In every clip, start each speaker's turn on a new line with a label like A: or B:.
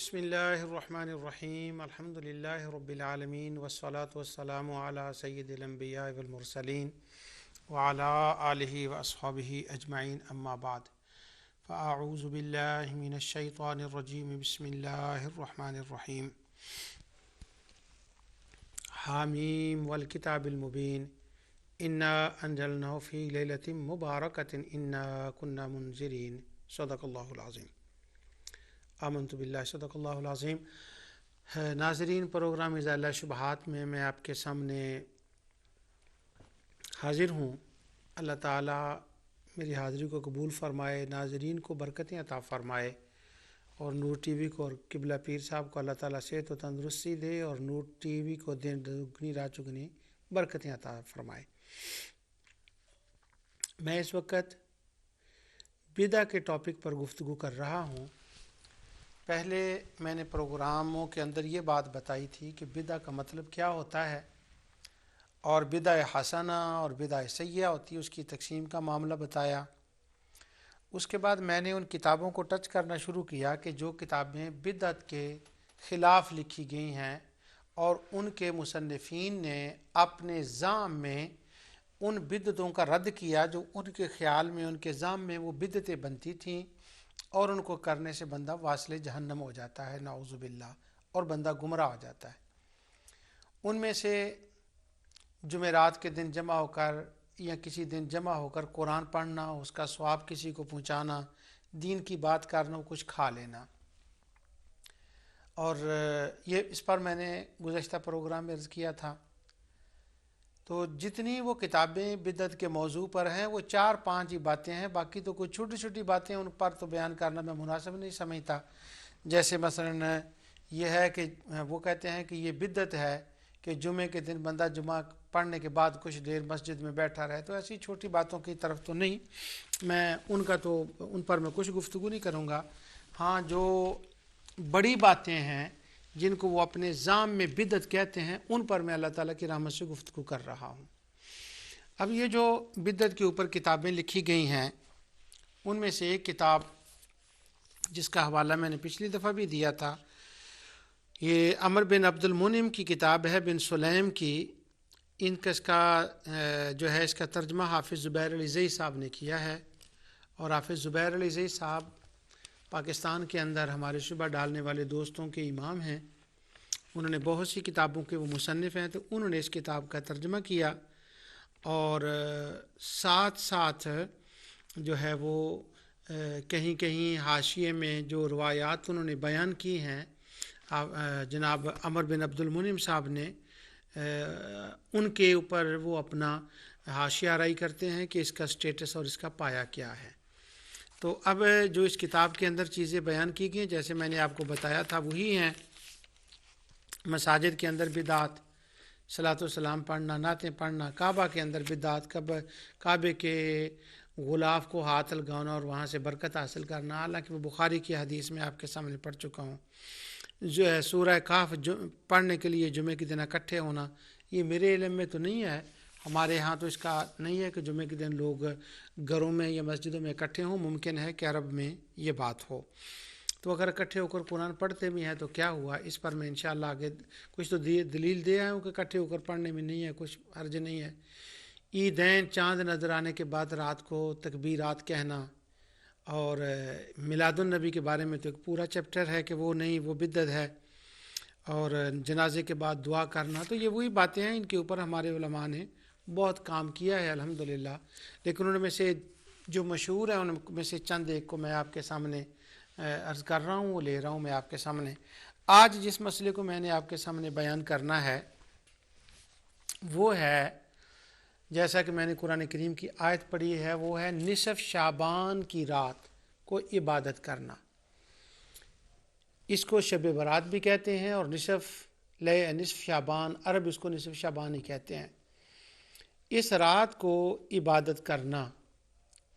A: بسم اللہ الرحمن الرحیم الحمد للہ رب العالمین والصلاة والسلام علی سید الانبیاء والمرسلین وعلی آلہ واصحابہ اجمعین اما بعد فاعوذ باللہ من الشیطان الرجیم بسم اللہ الرحمن الرحیم حامیم والکتاب المبین انا انزلناہ فی لیلۃ مبارکۃ انا کنا منذرین صدق اللہ العظیم آمنت باللہ صدق اللہ العظیم۔ ناظرین، پروگرام ازالہ شبہات میں آپ کے سامنے حاضر ہوں۔ اللہ تعالیٰ میری حاضری کو قبول فرمائے، ناظرین کو برکتیں عطا فرمائے، اور نور ٹی وی کو اور قبلہ پیر صاحب کو اللہ تعالیٰ صحت و تندرستی دے، اور نور ٹی وی کو دن دگنی رات چگنی برکتیں عطا فرمائے۔ میں اس وقت بدعہ کے ٹاپک پر گفتگو کر رہا ہوں۔ پہلے میں نے پروگراموں کے اندر یہ بات بتائی تھی کہ بدعہ کا مطلب کیا ہوتا ہے، اور بدعہ حسنہ اور بدعہ سیئہ ہوتی ہے، اس کی تقسیم کا معاملہ بتایا۔ اس کے بعد میں نے ان کتابوں کو ٹچ کرنا شروع کیا کہ جو کتابیں بدعت کے خلاف لکھی گئی ہیں، اور ان کے مصنفین نے اپنے ذام میں ان بدعتوں کا رد کیا جو ان کے خیال میں، ان کے ذام میں وہ بدعتیں بنتی تھیں، اور ان کو کرنے سے بندہ واصل جہنم ہو جاتا ہے، نعوذ باللہ، اور بندہ گمراہ ہو جاتا ہے۔ ان میں سے جمعرات کے دن جمع ہو کر یا کسی دن جمع ہو کر قرآن پڑھنا، اس کا ثواب کسی کو پہنچانا، دین کی بات کرنا، کچھ کھا لینا، اور یہ اس پر میں نے گزشتہ پروگرام میں عرض کیا تھا۔ تو جتنی وہ کتابیں بدعت کے موضوع پر ہیں وہ 4-5 ہی باتیں ہیں، باقی تو کوئی چھوٹی چھوٹی باتیں ان پر تو بیان کرنا میں مناسب نہیں سمجھتا۔ جیسے مثلا یہ ہے کہ وہ کہتے ہیں کہ یہ بدعت ہے کہ جمعے کے دن بندہ جمعہ پڑھنے کے بعد کچھ دیر مسجد میں بیٹھا رہے، تو ایسی چھوٹی باتوں کی طرف تو نہیں، میں ان پر میں کچھ گفتگو نہیں کروں گا۔ ہاں، جو بڑی باتیں ہیں جن کو وہ اپنے ذام میں بدعت کہتے ہیں، ان پر میں اللہ تعالیٰ کی رحمت سے گفتگو کر رہا ہوں۔ اب یہ جو بدعت کے اوپر کتابیں لکھی گئی ہیں، ان میں سے ایک کتاب جس کا حوالہ میں نے پچھلی دفعہ بھی دیا تھا، یہ عمر بن عبد المنعم کی کتاب ہے، بن سلیم کی۔ اس کا ترجمہ حافظ زبیر علی زئی صاحب نے کیا ہے، اور حافظ زبیر علی زئی صاحب پاکستان کے اندر ہمارے شبہ ڈالنے والے دوستوں کے امام ہیں۔ انہوں نے بہت سی کتابوں کے وہ مصنف ہیں، تو انہوں نے اس کتاب کا ترجمہ کیا، اور ساتھ ساتھ جو ہے وہ کہیں کہیں حاشیے میں جو روایات انہوں نے بیان کی ہیں جناب عمر بن عبد المنعم صاحب نے، ان کے اوپر وہ اپنا حاشیہ آرائی کرتے ہیں کہ اس کا سٹیٹس اور اس کا پایہ کیا ہے۔ تو اب جو اس کتاب کے اندر چیزیں بیان کی گئی، جیسے میں نے آپ کو بتایا تھا، وہی ہیں۔ مساجد کے اندر بدعات، صلاۃ و سلام پڑھنا، نعتیں پڑھنا، کعبہ کے اندر بدعات، کعبے کے غلاف کو ہاتھ لگانا اور وہاں سے برکت حاصل کرنا، حالانکہ وہ بخاری کی حدیث میں آپ کے سامنے پڑھ چکا ہوں۔ جو ہے سورہ کہف پڑھنے کے لیے جمعے کے دن اکٹھے ہونا، یہ میرے علم میں تو نہیں ہے، ہمارے ہاں تو اس کا نہیں ہے کہ جمعے کے دن لوگ گھروں میں یا مسجدوں میں اکٹھے ہوں۔ ممکن ہے کہ عرب میں یہ بات ہو، تو اگر اکٹھے ہو کر قرآن پڑھتے بھی ہیں تو کیا ہوا، اس پر میں انشاءاللہ آگے کچھ تو دلیل دے آیا ہوں کہ اکٹھے ہو کر پڑھنے میں نہیں ہے، کچھ حرج نہیں ہے۔ عیدین، چاند نظر آنے کے بعد رات کو تکبیرات کہنا، اور میلاد النبی کے بارے میں تو ایک پورا چیپٹر ہے کہ وہ نہیں، وہ بدعت ہے، اور جنازے کے بعد دعا کرنا، تو یہ وہی باتیں ہیں، ان کے اوپر ہمارے علماء نے بہت کام کیا ہے الحمدللہ۔ لیکن ان میں سے جو مشہور ہیں ان میں سے چند ایک کو میں آپ کے سامنے عرض کر رہا ہوں، وہ لے رہا ہوں میں آپ کے سامنے۔ آج جس مسئلے کو میں نے آپ کے سامنے بیان کرنا ہے وہ ہے، جیسا کہ میں نے قرآن کریم کی آیت پڑھی ہے، وہ ہے نصف شعبان کی رات کو عبادت کرنا۔ اس کو شب برات بھی کہتے ہیں، اور نصف شعبان، عرب اس کو نصف شعبان ہی کہتے ہیں۔ اس رات کو عبادت کرنا،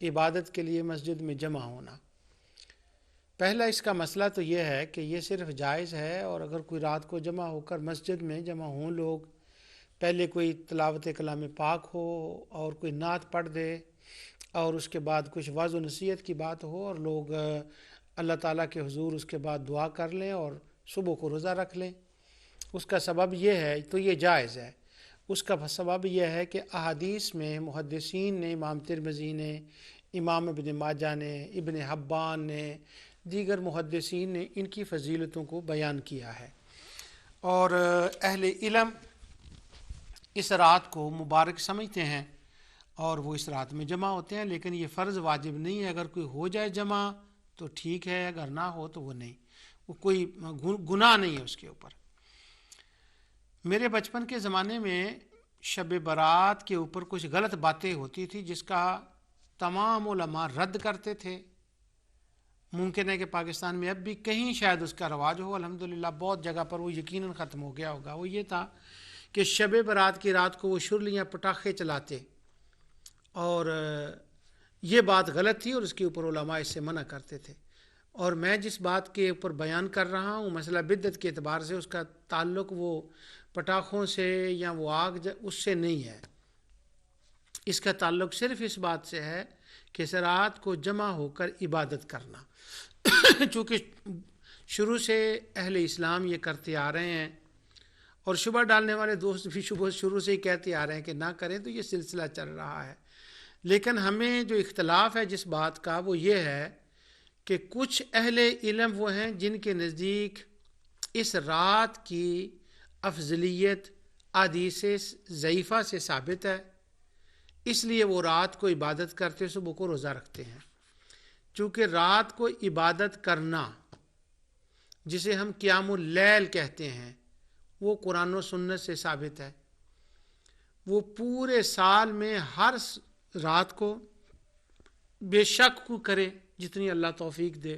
A: عبادت کے لیے مسجد میں جمع ہونا۔ پہلا اس کا مسئلہ تو یہ ہے کہ یہ صرف جائز ہے، اور اگر کوئی رات کو جمع ہو کر مسجد میں جمع ہوں لوگ، پہلے کوئی تلاوت کلام پاک ہو اور کوئی نعت پڑھ دے، اور اس کے بعد کچھ وعظ و نصیحت کی بات ہو، اور لوگ اللہ تعالیٰ کے حضور اس کے بعد دعا کر لیں اور صبح کو روزہ رکھ لیں۔ اس کا سبب یہ ہے، تو یہ جائز ہے۔ اس کا سبب یہ ہے کہ احادیث میں محدثین نے، امام ترمذی نے، امام ابن ماجہ نے، ابن حبان نے، دیگر محدثین نے ان کی فضیلتوں کو بیان کیا ہے، اور اہل علم اس رات کو مبارک سمجھتے ہیں اور وہ اس رات میں جمع ہوتے ہیں، لیکن یہ فرض واجب نہیں ہے۔ اگر کوئی ہو جائے جمع تو ٹھیک ہے، اگر نہ ہو تو وہ نہیں، وہ کوئی گناہ نہیں ہے اس کے اوپر۔ میرے بچپن کے زمانے میں شب برات کے اوپر کچھ غلط باتیں ہوتی تھی جس کا تمام علماء رد کرتے تھے۔ ممکن ہے کہ پاکستان میں اب بھی کہیں شاید اس کا رواج ہو، الحمدللہ بہت جگہ پر وہ یقیناً ختم ہو گیا ہوگا۔ وہ یہ تھا کہ شب برات کی رات کو وہ شرلیاں پٹاخے چلاتے، اور یہ بات غلط تھی اور اس کے اوپر علماء اس سے منع کرتے تھے۔ اور میں جس بات کے اوپر بیان کر رہا ہوں مسئلہ بدعت کے اعتبار سے، اس کا تعلق وہ پٹاخوں سے یا وہ آگ اس سے نہیں ہے، اس کا تعلق صرف اس بات سے ہے کہ اس رات کو جمع ہو کر عبادت کرنا۔ چونکہ شروع سے اہل اسلام یہ کرتے آ رہے ہیں، اور شبہ ڈالنے والے دوست بھی شروع سے ہی کہتے آ رہے ہیں کہ نہ کریں، تو یہ سلسلہ چل رہا ہے۔ لیکن ہمیں جو اختلاف ہے جس بات کا وہ یہ ہے کہ کچھ اہل علم وہ ہیں جن کے نزدیک اس رات کی افضلیت احادیث ضعیفہ سے ثابت ہے، اس لیے وہ رات کو عبادت کرتے، صبح کو روزہ رکھتے ہیں۔ چونکہ رات کو عبادت کرنا جسے ہم قیام اللیل کہتے ہیں وہ قرآن و سنت سے ثابت ہے۔ وہ پورے سال میں ہر رات کو بے شک کو کرے جتنی اللہ توفیق دے،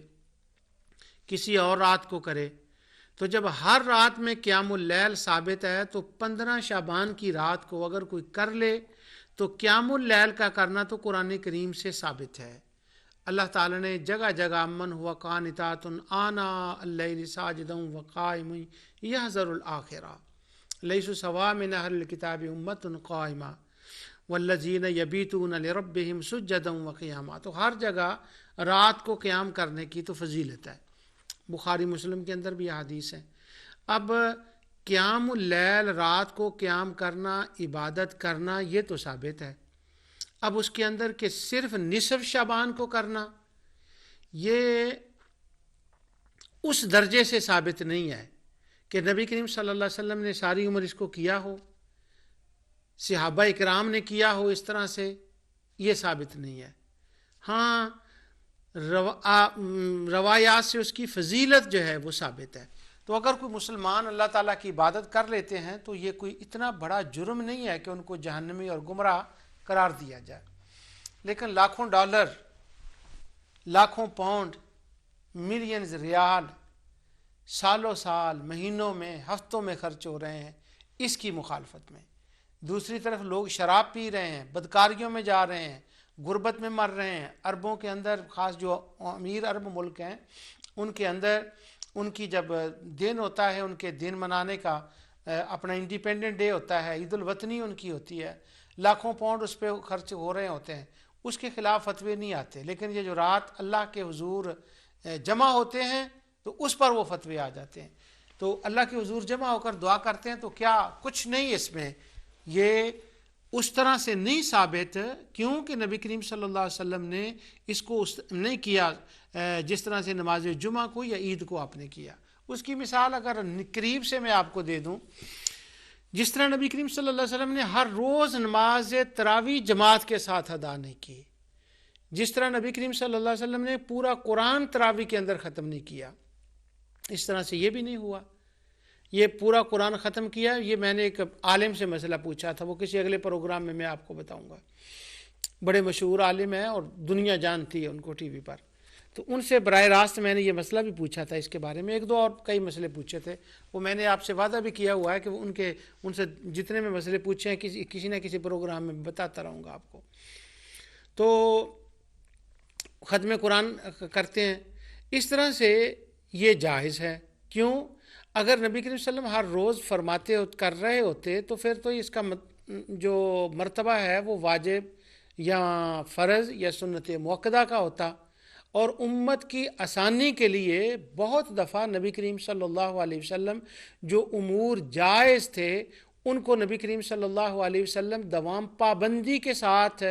A: کسی اور رات کو کرے۔ تو جب ہر رات میں قیام اللیل ثابت ہے تو 15 شعبان کی رات کو اگر کوئی کر لے تو قیام اللیل کا کرنا تو قرآن کریم سے ثابت ہے۔ اللہ تعالیٰ نے جگہ جگہ من ہوا قانتات آناء اللیل ساجدا وقائما یحذر الآخرہ لیس سواء من اہل الکتاب امۃ قائمہ والذین یبیتون لربہم سجدا وقیاما۔ تو ہر جگہ رات کو قیام کرنے کی تو فضیلت ہے، بخاری مسلم کے اندر بھی حدیث ہے۔ اب قیام اللیل رات کو قیام کرنا، عبادت کرنا، یہ تو ثابت ہے۔ اب اس کے اندر کہ صرف نصف شعبان کو کرنا یہ اس درجے سے ثابت نہیں ہے کہ نبی کریم صلی اللہ علیہ وسلم نے ساری عمر اس کو کیا ہو، صحابہ اکرام نے کیا ہو اس طرح سے، یہ ثابت نہیں ہے۔ ہاں روایات سے اس کی فضیلت جو ہے وہ ثابت ہے۔ تو اگر کوئی مسلمان اللہ تعالیٰ کی عبادت کر لیتے ہیں تو یہ کوئی اتنا بڑا جرم نہیں ہے کہ ان کو جہنمی اور گمراہ قرار دیا جائے۔ لیکن لاکھوں ڈالر، لاکھوں پاؤنڈ، ملینز ریال سالوں سال، مہینوں میں، ہفتوں میں خرچ ہو رہے ہیں اس کی مخالفت میں۔ دوسری طرف لوگ شراب پی رہے ہیں، بدکاریوں میں جا رہے ہیں، غربت میں مر رہے ہیں۔ عربوں کے اندر، خاص جو امیر عرب ملک ہیں ان کے اندر، ان کی جب دن ہوتا ہے، ان کے دن منانے کا اپنا انڈیپینڈنٹ ڈے ہوتا ہے، عید الوطنی ان کی ہوتی ہے، لاکھوں پاؤنڈ اس پہ خرچ ہو رہے ہوتے ہیں، اس کے خلاف فتوے نہیں آتے۔ لیکن یہ جو رات اللہ کے حضور جمع ہوتے ہیں تو اس پر وہ فتوے آ جاتے ہیں۔ تو اللہ کے حضور جمع ہو کر دعا کرتے ہیں تو کیا کچھ نہیں اس میں، یہ اس طرح سے نہیں ثابت، کیونکہ نبی کریم صلی اللہ علیہ وسلم نے اس کو نہیں کیا جس طرح سے نماز جمعہ کو یا عید کو آپ نے کیا۔ اس کی مثال اگر قریب سے میں آپ کو دے دوں، جس طرح نبی کریم صلی اللہ علیہ وسلم نے ہر روز نماز تراویح جماعت کے ساتھ ادا نہیں کی، جس طرح نبی کریم صلی اللہ علیہ وسلم نے پورا قرآن تراویح کے اندر ختم نہیں کیا، اس طرح سے یہ بھی نہیں ہوا۔ یہ پورا قرآن ختم کیا، یہ میں نے ایک عالم سے مسئلہ پوچھا تھا، وہ کسی اگلے پروگرام میں آپ کو بتاؤں گا۔ بڑے مشہور عالم ہیں اور دنیا جانتی ہے ان کو ٹی وی پر۔ تو ان سے براہ راست میں نے یہ مسئلہ بھی پوچھا تھا اس کے بارے میں، ایک دو اور کئی مسئلے پوچھے تھے، وہ میں نے آپ سے وعدہ بھی کیا ہوا ہے کہ ان سے جتنے میں مسئلے پوچھے ہیں کسی نہ کسی پروگرام میں بتاتا رہوں گا آپ کو۔ تو ختم قرآن کرتے ہیں، اس طرح سے یہ جائز ہے۔ کیوں؟ اگر نبی کریم صلی اللہ علیہ وسلم ہر روز فرماتے کر رہے ہوتے تو پھر تو اس کا جو مرتبہ ہے وہ واجب یا فرض یا سنت مؤکدہ کا ہوتا، اور امت کی آسانی کے لیے بہت دفعہ نبی کریم صلی اللہ علیہ وسلم جو امور جائز تھے ان کو نبی کریم صلی اللہ علیہ وسلم دوام پابندی کے ساتھ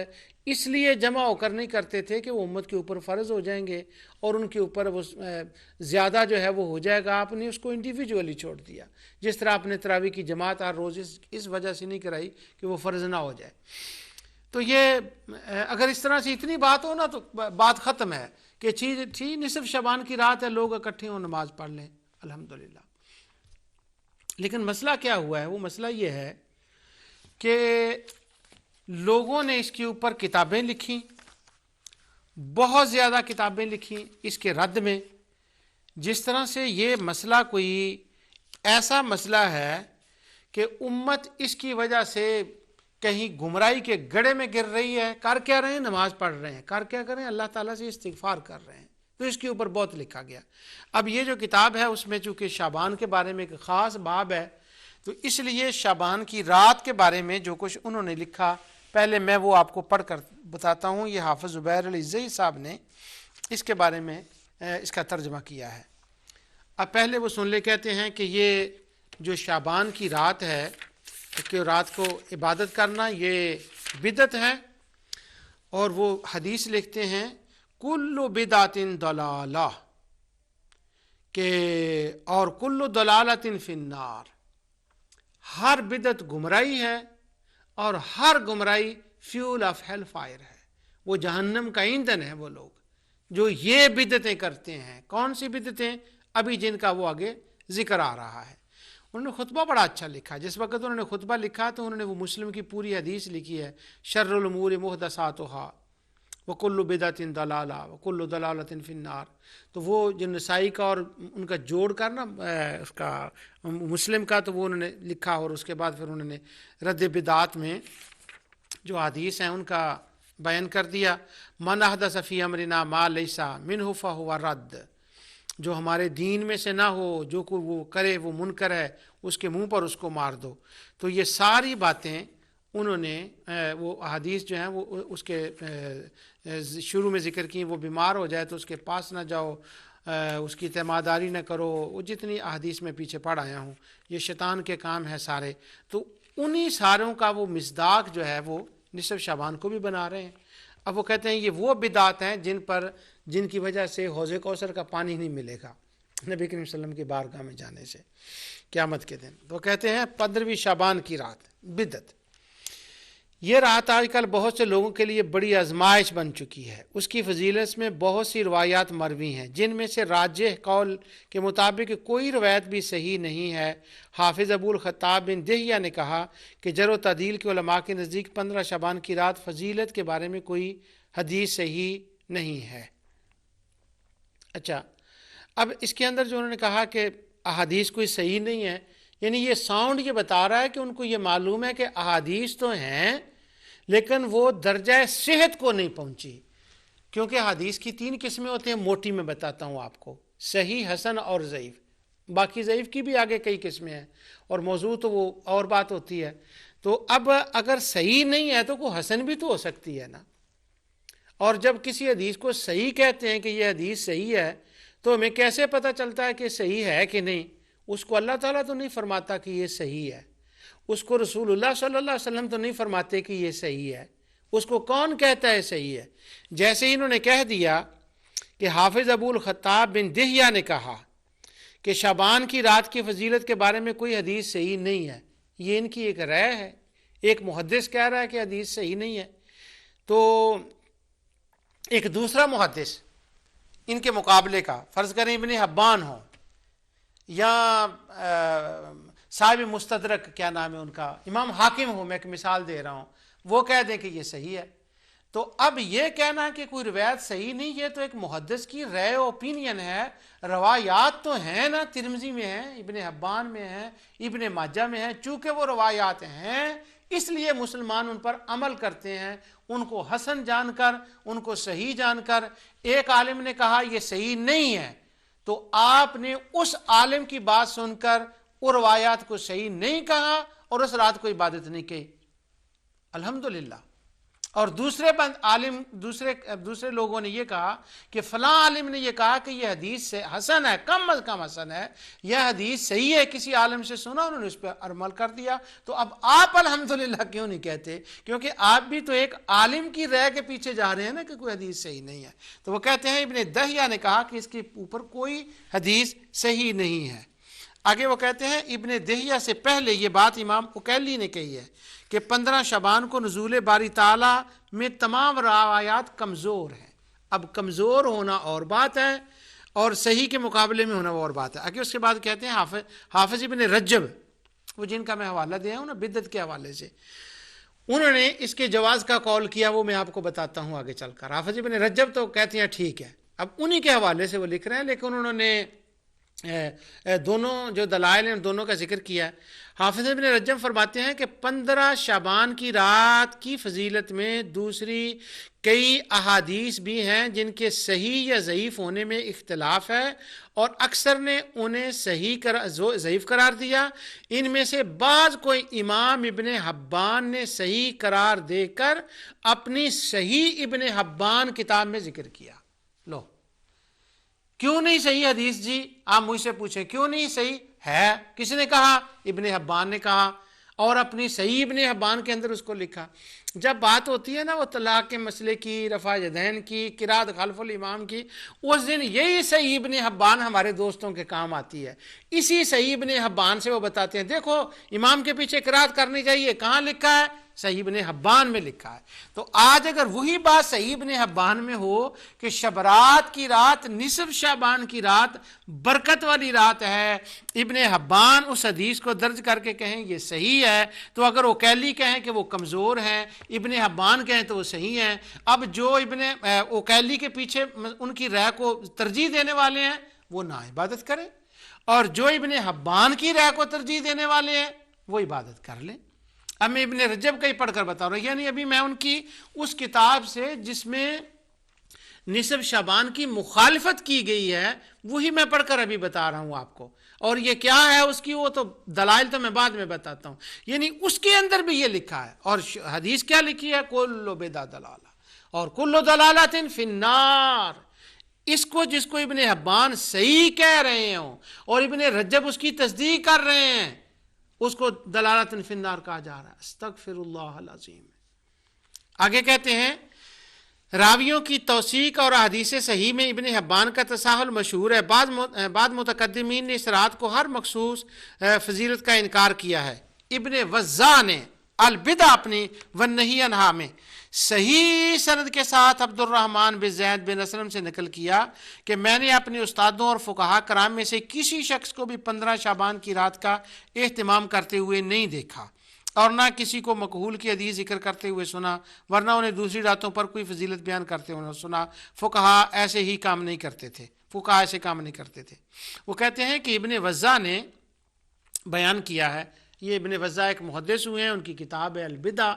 A: اس لیے جمع ہو کر نہیں کرتے تھے کہ وہ امت کے اوپر فرض ہو جائیں گے اور ان کے اوپر وہ زیادہ جو ہے وہ ہو جائے گا. آپ نے اس کو انڈیویجولی چھوڑ دیا. جس طرح آپ نے تراویح کی جماعت ہر روز اس وجہ سے نہیں کرائی کہ وہ فرض نہ ہو جائے. تو یہ اگر اس طرح سے اتنی بات ہو نا تو بات ختم ہے کہ ٹھیک نصف شعبان کی رات ہے, لوگ اکٹھے ہوں نماز پڑھ لیں الحمدللہ. لیکن مسئلہ کیا ہوا ہے؟ وہ مسئلہ یہ ہے کہ لوگوں نے اس کے اوپر کتابیں لکھی, بہت زیادہ کتابیں لکھی اس کے رد میں. جس طرح سے یہ مسئلہ کوئی ایسا مسئلہ ہے کہ امت اس کی وجہ سے کہیں گمراہی کے گڑھے میں گر رہی ہے. کر کیا رہے ہیں؟ نماز پڑھ رہے ہیں. کر کیا کریں؟ اللہ تعالیٰ سے استغفار کر رہے ہیں. تو اس کے اوپر بہت لکھا گیا. اب یہ جو کتاب ہے اس میں چونکہ شعبان کے بارے میں ایک خاص باب ہے تو اس لیے شعبان کی رات کے بارے میں جو کچھ انہوں نے لکھا پہلے میں وہ آپ کو پڑھ کر بتاتا ہوں. یہ حافظ زبیر العزی صاحب نے اس کے بارے میں اس کا ترجمہ کیا ہے. اب پہلے وہ سن لے. کہتے ہیں کہ یہ جو شعبان کی رات ہے کہ رات کو عبادت کرنا یہ بدعت ہے. اور وہ حدیث لکھتے ہیں کل بدعت ضلالہ کہ اور کل ضلالۃ فی النار, ہر بدعت گمراہی ہے اور ہر گمراہی فیول آف ہیل فائر ہے. وہ جہنم کا ایندھن ہے وہ لوگ جو یہ بدعتیں کرتے ہیں. کون سی بدعتیں؟ ابھی جن کا وہ آگے ذکر آ رہا ہے. انہوں نے خطبہ بڑا اچھا لکھا. جس وقت انہوں نے خطبہ لکھا تو انہوں نے وہ مسلم کی پوری حدیث لکھی ہے, شر الامور محدثاتھا وکل بدعۃ ضلالہ وکل ضلالۃ فی النار. تو وہ جو نسائی کا اور ان کا جوڑ کر نا اس کا مسلم کا تو وہ انہوں نے لکھا اور اس کے بعد پھر انہوں نے رد بدعات میں جو حدیث ہیں ان کا بیان کر دیا. من احدث فی امرنا ما لیس منہ فہو رد, جو ہمارے دین میں سے نہ ہو, جو کوئی وہ کرے وہ منکر ہے, اس کے منہ پر اس کو مار دو. تو یہ ساری باتیں انہوں نے وہ حدیث جو ہیں وہ اس کے شروع میں ذکر کی. وہ بیمار ہو جائے تو اس کے پاس نہ جاؤ, اس کی تیمارداری نہ کرو. وہ جتنی احادیث میں پیچھے پڑھ آیا ہوں یہ شیطان کے کام ہے سارے. تو انہی ساروں کا وہ مصداق جو ہے وہ نصف شعبان کو بھی بنا رہے ہیں. اب وہ کہتے ہیں یہ وہ بدعات ہیں جن کی وجہ سے حوض کوثر کا پانی نہیں ملے گا نبی کریم صلی اللہ علیہ وسلم کی بارگاہ میں جانے سے قیامت کے دن. تو کہتے ہیں 15ویں شعبان کی رات بدعت. یہ رات آج کل بہت سے لوگوں کے لیے بڑی آزمائش بن چکی ہے. اس کی فضیلت میں بہت سی روایات مروی ہیں جن میں سے راجح قول کے مطابق کوئی روایت بھی صحیح نہیں ہے. حافظ ابو الخطاب بن دہیہ نے کہا کہ جر و تعدیل کے علماء کے نزدیک 15 شعبان کی رات فضیلت کے بارے میں کوئی حدیث صحیح نہیں ہے. اچھا, اب اس کے اندر جو انہوں نے کہا کہ احادیث کوئی صحیح نہیں ہے, یعنی یہ ساؤنڈ یہ بتا رہا ہے کہ ان کو یہ معلوم ہے کہ احادیث تو ہیں لیکن وہ درجہ صحت کو نہیں پہنچی. کیونکہ حدیث کی 3 قسمیں ہوتے ہیں, موٹی میں بتاتا ہوں آپ کو, صحیح, حسن اور ضعیف. باقی ضعیف کی بھی آگے کئی قسمیں ہیں اور موضوع تو وہ اور بات ہوتی ہے. تو اب اگر صحیح نہیں ہے تو کوئی حسن بھی تو ہو سکتی ہے نا. اور جب کسی حدیث کو صحیح کہتے ہیں کہ یہ حدیث صحیح ہے تو ہمیں کیسے پتہ چلتا ہے کہ صحیح ہے کہ نہیں؟ اس کو اللہ تعالیٰ تو نہیں فرماتا کہ یہ صحیح ہے, اس کو رسول اللہ صلی اللہ علیہ وسلم تو نہیں فرماتے کہ یہ صحیح ہے. اس کو کون کہتا ہے صحیح ہے؟ جیسے ہی انہوں نے کہہ دیا کہ حافظ ابو الخطاب بن دہیہ نے کہا کہ شعبان کی رات کی فضیلت کے بارے میں کوئی حدیث صحیح نہیں ہے, یہ ان کی ایک رائے ہے. ایک محدث کہہ رہا ہے کہ حدیث صحیح نہیں ہے, تو ایک دوسرا محدث ان کے مقابلے کا, فرض کریں ابن حبان ہو یا صاحب مستدرک, کیا نام ہے ان کا, امام حاکم ہو, میں ایک مثال دے رہا ہوں, وہ کہہ دیں کہ یہ صحیح ہے. تو اب یہ کہنا کہ کوئی روایت صحیح نہیں ہے تو ایک محدث کی رائے اوپینین ہے. روایات تو ہیں نا, ترمذی میں ہیں, ابن حبان میں ہیں, ابن ماجہ میں ہیں. چونکہ وہ روایات ہیں اس لیے مسلمان ان پر عمل کرتے ہیں, ان کو حسن جان کر, ان کو صحیح جان کر. ایک عالم نے کہا یہ صحیح نہیں ہے تو آپ نے اس عالم کی بات سن کر وہ روایات کو صحیح نہیں کہا اور اس رات کو عبادت نہیں کی. الحمدللہ اور دوسرے لوگوں نے یہ کہا کہ فلاں عالم نے یہ کہا کہ یہ حدیث سے حسن ہے، کم از کم حسن ہے، یہ حدیث صحیح ہے، کسی عالم سے سنا، انہوں نے اس پہ عمل کر دیا. تو اب آپ الحمدللہ کیوں نہیں کہتے؟ کیونکہ آپ بھی تو ایک عالم کی رائے کے پیچھے جا رہے ہیں نا کہ کوئی حدیث صحیح نہیں ہے. تو وہ کہتے ہیں ابن دہیہ نے کہا کہ اس کے اوپر کوئی حدیث صحیح نہیں ہے. آگے وہ کہتے ہیں ابن دہیہ سے پہلے یہ بات امام اکیلی نے کہی ہے کہ 15 شعبان کو نزول باری تعالیٰ میں تمام روایات کمزور ہیں. اب کمزور ہونا اور بات ہے اور صحیح کے مقابلے میں ہونا وہ اور بات ہے. آگے اس کے بعد کہتے ہیں حافظ ابن رجب، وہ جن کا میں حوالہ دیا ہوں نا بدعت کے حوالے سے، انہوں نے اس کے جواز کا قول کیا، وہ میں آپ کو بتاتا ہوں آگے چل کر. حافظ ابن رجب تو کہتے ہیں ٹھیک ہے، اب انہی کے حوالے سے وہ لکھ رہے ہیں، لیکن انہوں نے دونوں جو دلائل ہیں دونوں کا ذکر کیا ہے. حافظ ابن رجب فرماتے ہیں کہ 15 شعبان کی رات کی فضیلت میں دوسری کئی احادیث بھی ہیں جن کے صحیح یا ضعیف ہونے میں اختلاف ہے، اور اکثر نے انہیں ضعیف قرار دیا. ان میں سے بعض کو امام ابن حبان نے صحیح قرار دے کر اپنی صحیح ابن حبان کتاب میں ذکر کیا. لو، کیوں نہیں صحیح حدیث جی؟ آپ مجھ سے پوچھیں کیوں نہیں صحیح ہے؟ کس نے کہا؟ ابن حبان نے کہا، اور اپنی صحیح ابن حبان کے اندر اس کو لکھا. جب بات ہوتی ہے نا وہ طلاق کے مسئلے کی، رفع یدین کی، قرات خلف الامام کی، اس دن یہی صحیح ابن حبان ہمارے دوستوں کے کام آتی ہے. اسی صحیح ابن حبان سے وہ بتاتے ہیں دیکھو امام کے پیچھے قرات کرنی چاہیے، کہاں لکھا ہے؟ صحیح ابن حبان میں لکھا ہے. تو آج اگر وہی بات صحیح ابن حبان میں ہو کہ شبرات کی رات، نصف شعبان کی رات برکت والی رات ہے، ابن حبان اس حدیث کو درج کر کے کہیں یہ صحیح ہے، تو اگر اوکیلی کہیں کہ وہ کمزور ہیں، ابن حبان کہیں تو وہ صحیح ہیں. اب جو ابن اوکیلی کے پیچھے ان کی رائے کو ترجیح دینے والے ہیں وہ نہ عبادت کریں، اور جو ابن حبان کی رائے کو ترجیح دینے والے ہیں وہ عبادت کر لیں. اب میں ابن رجب کا ہی پڑھ کر بتا رہا ہوں، یعنی ابھی میں ان کی اس کتاب سے جس میں نصف شعبان کی مخالفت کی گئی ہے وہی میں پڑھ کر ابھی بتا رہا ہوں آپ کو. اور یہ کیا ہے اس کی، وہ تو دلائل تو میں بعد میں بتاتا ہوں. یعنی اس کے اندر بھی یہ لکھا ہے، اور حدیث کیا لکھی ہے؟ کل بدعہ دلالہ اور کل دلالۃ فی النار. اس کو جس کو ابن حبان صحیح کہہ رہے ہوں اور ابن رجب اس کی تصدیق کر رہے ہیں، اس کو دلالۃ فی النار کہا جا رہا ہے. استغفر اللہ العظیم. آگے کہتے ہیں راویوں کی توثیق اور حدیث صحیح میں ابن حبان کا تساہل مشہور ہے. بعض متقدمین نے اس رات کو ہر مخصوص فضیلت کا انکار کیا ہے. ابن وزا نے البدع اپنی والنہی عنہا میں صحیح سند کے ساتھ عبد الرحمن بن زید بن اسلم سے نقل کیا کہ میں نے اپنے استادوں اور فقہا کرام میں سے کسی شخص کو بھی 15 شعبان کی رات کا اہتمام کرتے ہوئے نہیں دیکھا، اور نہ کسی کو مکحول کی حدیث ذکر کرتے ہوئے سنا، ورنہ انہیں دوسری راتوں پر کوئی فضیلت بیان کرتے ہوئے سنا. فقہا ایسے ہی کام نہیں کرتے تھے، فقہا ایسے کام نہیں کرتے تھے. وہ کہتے ہیں کہ ابن وزا نے بیان کیا ہے، یہ ابن وزا ایک محدث ہوئے ہیں، ان کی کتاب ہے البدع.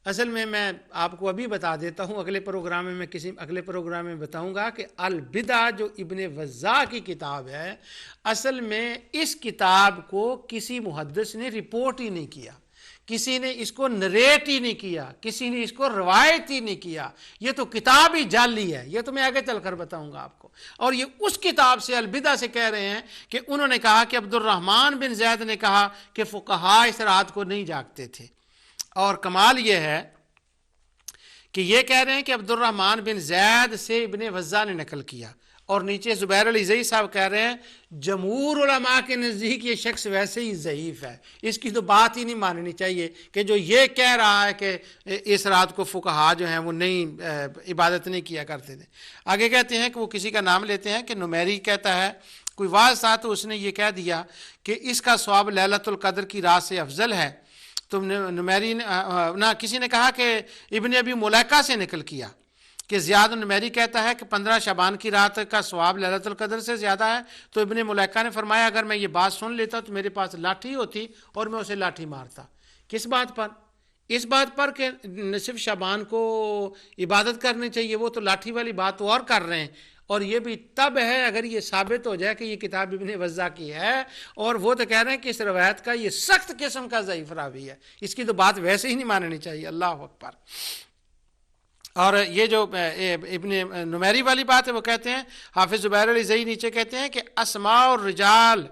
A: اصل میں آپ کو ابھی بتا دیتا ہوں، اگلے پروگرام میں بتاؤں گا کہ البدع جو ابن وزا کی کتاب ہے، اصل میں اس کتاب کو کسی محدث نے رپورٹ ہی نہیں کیا، کسی نے اس کو نریٹ ہی نہیں کیا، کسی نے اس کو روایت ہی نہیں کیا. یہ تو کتاب ہی جعلی ہے، یہ تو میں آگے چل کر بتاؤں گا آپ کو. اور یہ اس کتاب سے البدع سے کہہ رہے ہیں کہ انہوں نے کہا کہ عبد الرحمن بن زید نے کہا کہ فقہا اس رات کو نہیں جاگتے تھے. اور کمال یہ ہے کہ یہ کہہ رہے ہیں کہ عبد الرحمن بن زید سے ابن وزا نے نقل کیا، اور نیچے زبیر العزی صاحب کہہ رہے ہیں جمہور علماء کے نزدیک یہ شخص ویسے ہی ضعیف ہے، اس کی تو بات ہی نہیں ماننی چاہیے کہ جو یہ کہہ رہا ہے کہ اس رات کو فقہا جو ہیں وہ نہیں عبادت نہیں کیا کرتے تھے. آگے کہتے ہیں کہ وہ کسی کا نام لیتے ہیں کہ نمیری کہتا ہے کوئی واعظ تھا تو اس نے یہ کہہ دیا کہ اس کا ثواب لیلۃ القدر کی رات سے افضل ہے. تم نے نمیری نہ کسی نے کہا کہ ابن ابی ملیکہ سے نقل کیا کہ زیاد نمیری کہتا ہے کہ 15 شعبان کی رات کا ثواب لیلۃ القدر سے زیادہ ہے. تو ابن ملیکہ نے فرمایا اگر میں یہ بات سن لیتا تو میرے پاس لاٹھی ہوتی اور میں اسے لاٹھی مارتا. کس بات پر؟ اس بات پر کہ نصف شعبان کو عبادت کرنی چاہیے. وہ تو لاٹھی والی بات تو اور کر رہے ہیں، اور یہ بھی تب ہے اگر یہ ثابت ہو جائے کہ یہ کتاب ابن وزا کی ہے، اور وہ تو کہہ رہے ہیں کہ اس روایت کا یہ سخت قسم کا ضعیف راوی ہے، اس کی تو بات ویسے ہی نہیں ماننی چاہیے. اللہ اکبر. اور یہ جو ابن نمیری والی بات ہے وہ کہتے ہیں، حافظ زبیر علی زئی نیچے کہتے ہیں کہ اسماء الرجال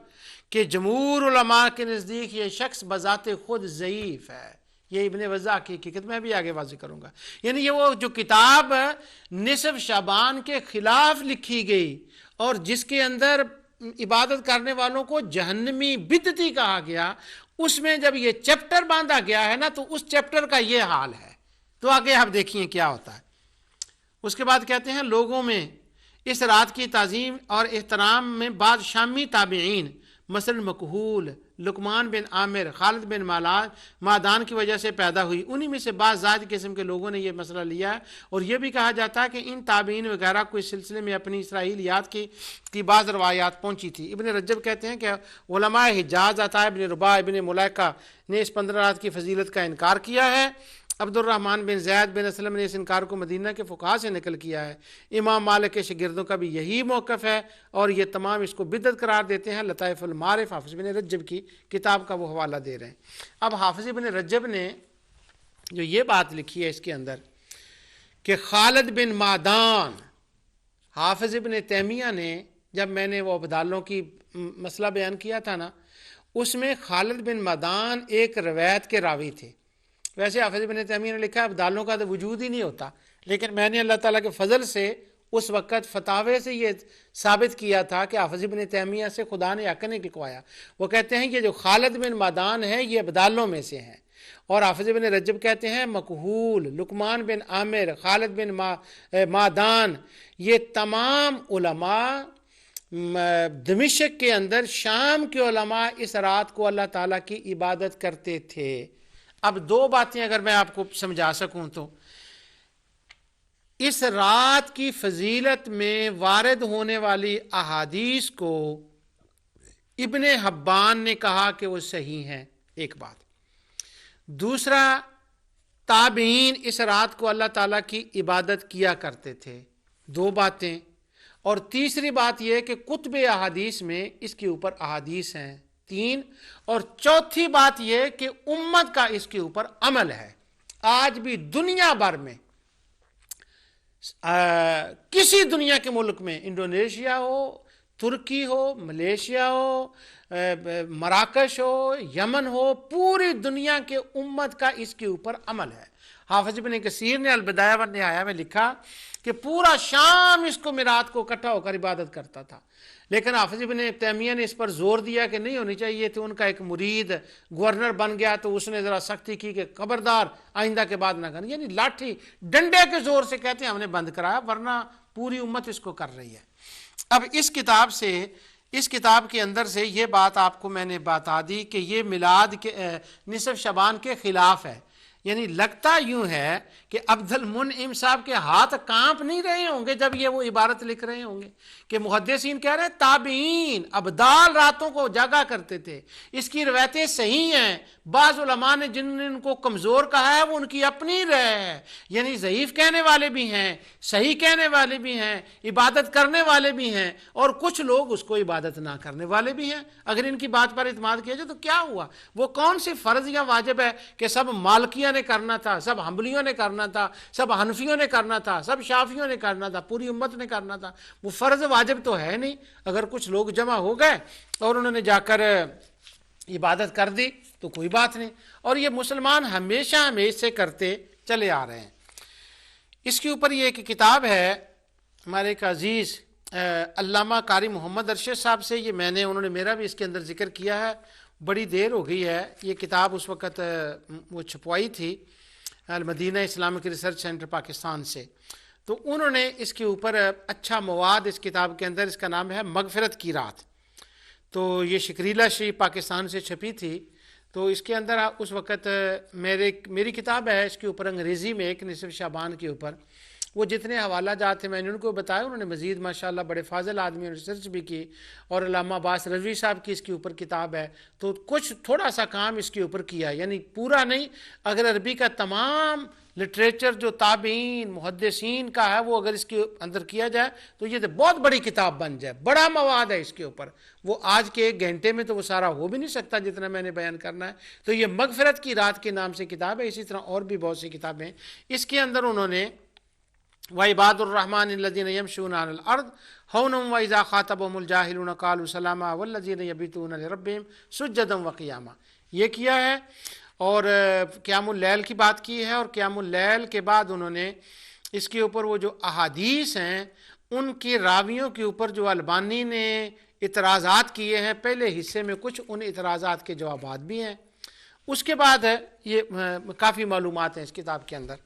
A: کہ جمہور علماء کے نزدیک یہ شخص بذات خود ضعیف ہے. یہ ابن وضاح کی حقیقت میں بھی آگے واضح کروں گا. یعنی یہ وہ جو کتاب نصف شعبان کے خلاف لکھی گئی اور جس کے اندر عبادت کرنے والوں کو جہنمی بدعتی کہا گیا، اس میں جب یہ چیپٹر باندھا گیا ہے نا تو اس چیپٹر کا یہ حال ہے. تو آگے آپ دیکھیں کیا ہوتا ہے. اس کے بعد کہتے ہیں لوگوں میں اس رات کی تعظیم اور احترام میں بعض شامی تابعین مثلا مکحول، لقمان بن عامر، خالد بن معدان کی وجہ سے پیدا ہوئی. انہی میں سے بعض زائد قسم کے لوگوں نے یہ مسئلہ لیا ہے. اور یہ بھی کہا جاتا ہے کہ ان تابعین وغیرہ کو اس سلسلے میں اپنی اسرائیلیات کی بعض روایات پہنچی تھی. ابن رجب کہتے ہیں کہ علماء حجاز عطا ابن رباح ابن ملائکہ نے اس 15 رات کی فضیلت کا انکار کیا ہے. عبد الرحمن بن زید بن اسلم نے اس انکار کو مدینہ کے فقہاء سے نقل کیا ہے. امام مالک کے شاگردوں کا بھی یہی موقف ہے اور یہ تمام اس کو بدعت قرار دیتے ہیں. لطائف المعارف حافظ بن رجب کی کتاب کا وہ حوالہ دے رہے ہیں. اب حافظ بن رجب نے جو یہ بات لکھی ہے اس کے اندر کہ خالد بن معدان، حافظ ابن تیمیہ نے جب میں نے وہ ابدالوں کی مسئلہ بیان کیا تھا نا، اس میں خالد بن معدان ایک روایت کے راوی تھے. ویسے حافظ ابن تیمیہ نے لکھا ابدالوں کا تو وجود ہی نہیں ہوتا، لیکن میں نے اللہ تعالیٰ کے فضل سے اس وقت فتاوے سے یہ ثابت کیا تھا کہ حافظ ابن تیمیہ سے خدا نے حق نہیں لکھوایا. وہ کہتے ہیں یہ جو خالد بن معدان ہے یہ ابدالوں میں سے ہیں. اور حافظ ابن رجب کہتے ہیں مکحول، لقمان بن عامر، خالد بن معدان، یہ تمام علماء دمشق کے اندر شام کے علماء اس رات کو اللہ تعالیٰ کی عبادت کرتے تھے. اب دو باتیں اگر میں آپ کو سمجھا سکوں تو اس رات کی فضیلت میں وارد ہونے والی احادیث کو ابن حبان نے کہا کہ وہ صحیح ہیں، ایک بات. دوسرا، تابعین اس رات کو اللہ تعالیٰ کی عبادت کیا کرتے تھے، دو باتیں. اور تیسری بات یہ کہ کتب احادیث میں اس کے اوپر احادیث ہیں، تین. اور چوتھی بات یہ کہ امت کا اس کے اوپر عمل ہے. آج بھی دنیا بھر میں کسی دنیا کے ملک میں، انڈونیشیا ہو، ترکی ہو، ملیشیا ہو، مراکش ہو، یمن ہو، پوری دنیا کے امت کا اس کے اوپر عمل ہے. حافظ ابن کثیر نے البدایہ والنہایہ میں لکھا کہ پورا شام اس کو میرات کو اکٹھا ہو کر عبادت کرتا تھا، لیکن حافظ ابن تیمیہ نے اس پر زور دیا کہ نہیں ہونی چاہیے. تو ان کا ایک مرید گورنر بن گیا تو اس نے ذرا سختی کی کہ خبردار آئندہ کے بعد نہ کریں، یعنی لاٹھی ڈنڈے کے زور سے کہتے ہیں ہم نے بند کرایا، ورنہ پوری امت اس کو کر رہی ہے. اب اس کتاب کے اندر سے یہ بات آپ کو میں نے بتا دی کہ یہ میلاد کے نصف شعبان کے خلاف ہے. یعنی لگتا یوں ہے کہ عبد المنعم صاحب کے ہاتھ کانپ نہیں رہے ہوں گے جب یہ وہ عبارت لکھ رہے ہوں گے کہ محدثین کہہ رہے ہیں تابعین ابدال راتوں کو جاگا کرتے تھے. اس کی روایتیں صحیح ہیں. بعض علماء نے جن کو کمزور کہا ہے وہ ان کی اپنی رائے ہے، یعنی ضعیف کہنے والے بھی ہیں، صحیح کہنے والے بھی ہیں، عبادت کرنے والے بھی ہیں، اور کچھ لوگ اس کو عبادت نہ کرنے والے بھی ہیں. اگر ان کی بات پر اعتماد کیا جائے تو کیا ہوا؟ وہ کون سی فرض یا واجب ہے کہ سب مالکیہ نے کرنا تھا، سب حنبلیوں نے کرنا تھا، سب حنفیوں نے کرنا تھا، سب شافیوں نے کرنا تھا، پوری امت نے کرنا تھا؟ وہ فرض واجب تو ہے نہیں. اگر کچھ لوگ جمع ہو گئے اور انہوں نے جا کر عبادت کر دی تو کوئی بات نہیں. اور یہ مسلمان ہمیشہ سے کرتے چلے آ رہے ہیں. اس کے اوپر یہ ایک کتاب ہے ہمارے ایک عزیز علامہ قاری محمد ارشد صاحب سے، یہ انہوں نے میرا بھی اس کے اندر ذکر کیا ہے. بڑی دیر ہو گئی ہے. یہ کتاب اس وقت وہ چھپوائی تھی المدینہ اسلامک ریسرچ سینٹر پاکستان سے. تو انہوں نے اس کے اوپر اچھا مواد اس کتاب کے اندر، اس کا نام ہے مغفرت کی رات. تو یہ شکریلا شریف پاکستان سے چھپی تھی. تو اس کے اندر اس وقت میری کتاب ہے اس کے اوپر انگریزی میں ایک نصف شعبان کے اوپر. وہ جتنے حوالہ جات تھے میں نے ان کو بتایا. انہوں نے مزید ماشاءاللہ بڑے فاضل آدمی ریسرچ بھی کی. اور علامہ عباس رضوی صاحب کی اس کے اوپر کتاب ہے. تو کچھ تھوڑا سا کام اس کے اوپر کیا، یعنی پورا نہیں. اگر عربی کا تمام لٹریچر جو تابعین محدثین کا ہے وہ اگر اس کے اندر کیا جائے تو یہ بہت بڑی کتاب بن جائے. بڑا مواد ہے اس کے اوپر. وہ آج کے 1 گھنٹے میں تو وہ سارا ہو بھی نہیں سکتا جتنا میں نے بیان کرنا ہے. تو یہ مغفرت کی رات کے نام سے کتاب ہے. اسی طرح اور بھی بہت سی کتابیں. اس کے اندر انہوں نے وعباد الرحمن الذین یمشون علی الارض ہونا واذا خاطبهم الجاہلون قالوا سلاما والذین یبیتون لربهم سجدا وقیاما. یہ کیا ہے اور قیام اللیل کی بات کی ہے، اور قیام اللیل کے بعد انہوں نے اس کے اوپر وہ جو احادیث ہیں ان کے راویوں کے اوپر جو البانی نے اعتراضات کیے ہیں، پہلے حصے میں کچھ ان اعتراضات کے جوابات بھی ہیں. اس کے بعد ہے یہ کافی معلومات ہیں اس کتاب کے اندر.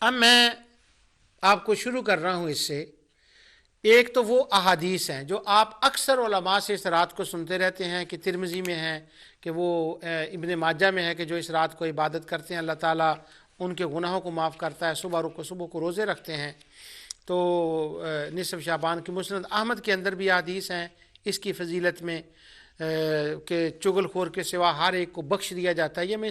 A: اب میں آپ کو شروع کر رہا ہوں اس سے. ایک تو وہ احادیث ہیں جو آپ اکثر علماء سے اس رات کو سنتے رہتے ہیں کہ ترمذی میں ہے، کہ وہ ابن ماجہ میں ہے کہ جو اس رات کو عبادت کرتے ہیں اللہ تعالیٰ ان کے گناہوں کو معاف کرتا ہے، صبح کو روزے رکھتے ہیں تو نصف شعبان کی. مسند احمد کے اندر بھی حدیث ہیں اس کی فضیلت میں کہ چغل خور کے سوا ہر ایک کو بخش دیا جاتا ہے. یہ میں